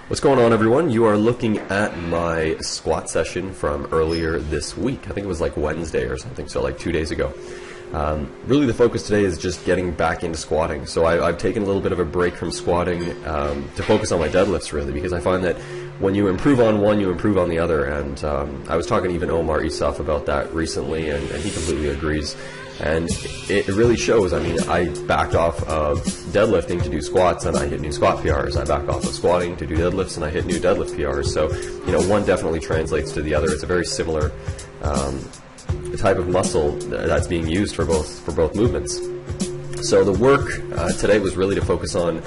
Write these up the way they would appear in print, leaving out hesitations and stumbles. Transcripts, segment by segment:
What's going on, everyone? You are looking at my squat session from earlier this week. I think it was like Wednesday or something, so like 2 days ago. Really the focus today is just getting back into squatting. So I've taken a little bit of a break from squatting to focus on my deadlifts, really, because I find that when you improve on one, you improve on the other. And I was talking to even Omar Isaf about that recently, and he completely agrees. And it really shows. I mean, I backed off of deadlifting to do squats, and I hit new squat PRs. I backed off of squatting to do deadlifts, and I hit new deadlift PRs. So, you know, one definitely translates to the other. It's a very similar type of muscle that's being used for both movements. So the work today was really to focus on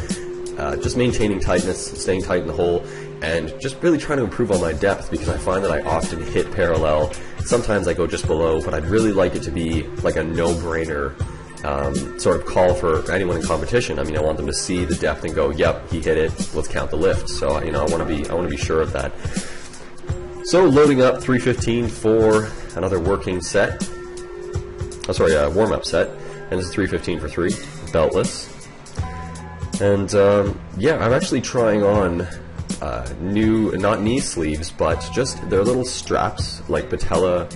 just maintaining tightness, staying tight in the hole, and just really trying to improve on my depth, because I find that I often hit parallel. Sometimes I go just below, but I'd really like it to be like a no-brainer sort of call for anyone in competition. I mean, I want them to see the depth and go, "Yep, he hit it. Let's count the lift." So, you know, I want to be sure of that. So, loading up 315 for another working set. Oh, sorry, warm-up set, and this is 315 for 3, beltless. And yeah, I'm actually trying on new, not knee sleeves, but just their little straps, like Patella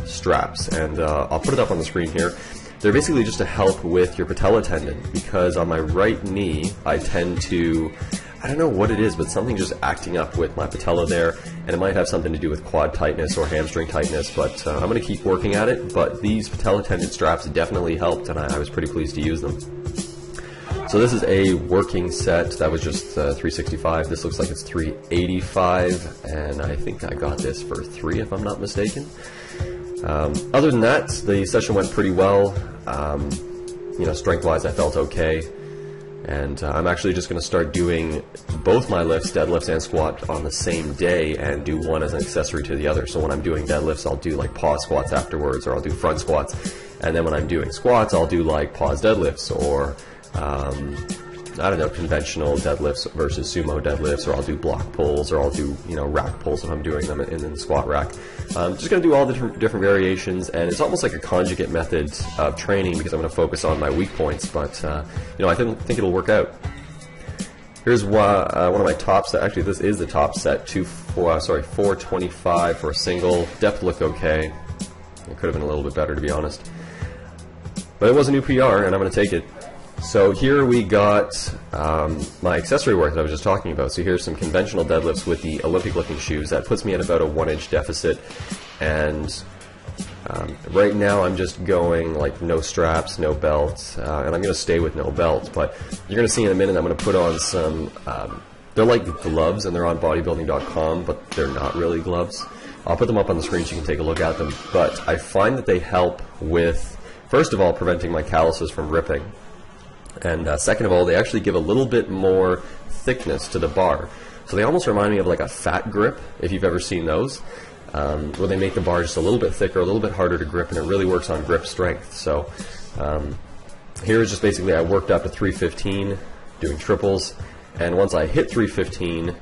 Straps, and I'll put it up on the screen here. They're basically just to help with your patella tendon, because on my right knee I tend to, I don't know what it is, but something just acting up with my patella there, and it might have something to do with quad tightness or hamstring tightness, but I'm going to keep working at it. But these patella tendon straps definitely helped, and I was pretty pleased to use them. So this is a working set. That was just 365. This looks like it's 385, and I think I got this for 3 if I'm not mistaken. Other than that, the session went pretty well. You know, strength-wise I felt okay. And I'm actually just going to start doing both my lifts, deadlifts and squat, on the same day, and do one as an accessory to the other. So when I'm doing deadlifts, I'll do like pause squats afterwards, or I'll do front squats. And then when I'm doing squats, I'll do like pause deadlifts, or I don't know, conventional deadlifts versus sumo deadlifts, or I'll do block pulls, or I'll do, you know, rack pulls if I'm doing them in the squat rack. Just going to do all the different variations, and it's almost like a conjugate method of training, because I'm going to focus on my weak points, but you know, I think it'll work out. Here's one of my top set. Actually, this is the top set. 425 for a single. Depth looked okay. It could have been a little bit better, to be honest, but it was a new PR, and I'm going to take it. So here we got my accessory work that I was just talking about. So here's some conventional deadlifts with the Olympic lifting shoes. That puts me at about a 1-inch deficit, and right now I'm just going like no straps, no belt, and I'm going to stay with no belt. But you're going to see in a minute I'm going to put on some, they're like gloves, and they're on bodybuilding.com, but they're not really gloves. I'll put them up on the screen so you can take a look at them. But I find that they help with, first of all, preventing my calluses from ripping. And second of all, they actually give a little bit more thickness to the bar. So they almost remind me of like a fat grip, if you've ever seen those, where they make the bar just a little bit thicker, a little bit harder to grip, and it really works on grip strength. So here is just basically, I worked up to 315 doing triples, and once I hit 315,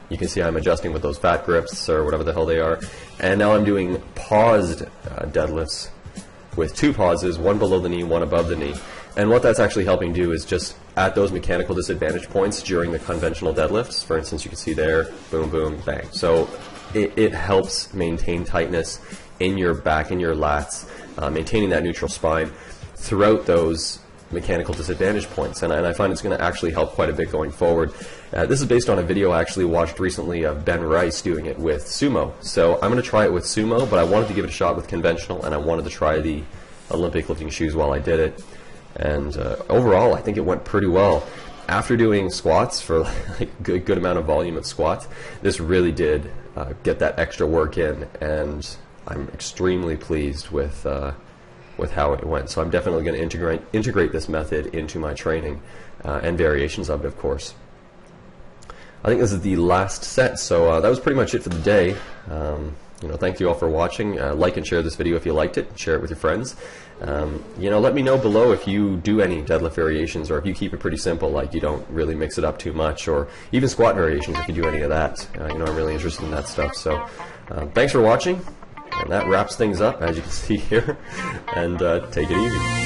you can see I'm adjusting with those fat grips, or whatever the hell they are. And now I'm doing paused deadlifts with 2 pauses, one below the knee, one above the knee. And what that's actually helping do is just at those mechanical disadvantage points during the conventional deadlifts. For instance, you can see there, boom, boom, bang. So it helps maintain tightness in your back and your lats, maintaining that neutral spine throughout those mechanical disadvantage points. And I find it's going to actually help quite a bit going forward. This is based on a video I actually watched recently of Ben Rice doing it with sumo. So I'm going to try it with sumo, but I wanted to give it a shot with conventional, and I wanted to try the Olympic lifting shoes while I did it. And overall, I think it went pretty well. After doing squats for like a good amount of volume of squats, this really did get that extra work in, and I'm extremely pleased with how it went. So I'm definitely going to integrate this method into my training and variations of it, of course. I think this is the last set, so that was pretty much it for the day. You know, thank you all for watching. Like and share this video if you liked it. Share it with your friends. You know, let me know below if you do any deadlift variations, or if you keep it pretty simple, like you don't really mix it up too much, or even squat variations if you do any of that. You know, I'm really interested in that stuff. So thanks for watching, and that wraps things up, as you can see here, and take it easy.